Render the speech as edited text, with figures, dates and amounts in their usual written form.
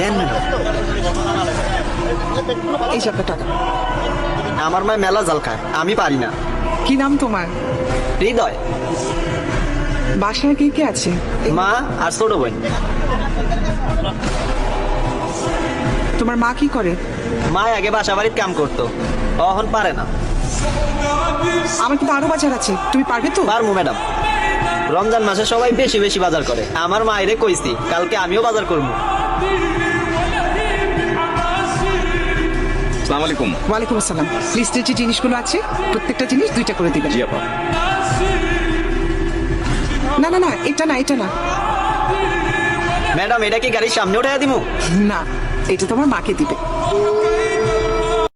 নেন ম্যাডাম। এই যে আপনার টাকা। আমার মায় মেলা জাল খায়, আমি পারি না। কি নাম তোমার? হৃদয়। বাসায় কে কে আছে? মা আর ছোট বোন। তোমার মা কি করে? মা আগে বাসা বাড়ির কাম করতো, এখন পারে না। আমার কিন্তু আরো বাজার আছে, তুমি পারবে তো? পারবো ম্যাডাম। রমজান মাসে সবাই বেশি বেশি বাজার করে, আমার মায়েরে কইছি কালকে আমিও বাজার করবো। আসসালামু আলাইকুম। ওয়ালাইকুম আসসালাম। লিস্টে যে জিনিসগুলো আছে প্রত্যেকটা জিনিস 2টা করে দিবেন। জি আপা। না না না, এটা না, এটা না। ম্যাডাম এটা কি গাড়ির সামনে উঠাইয়া দিমু? না, এটা তোমার মাকে দিবে।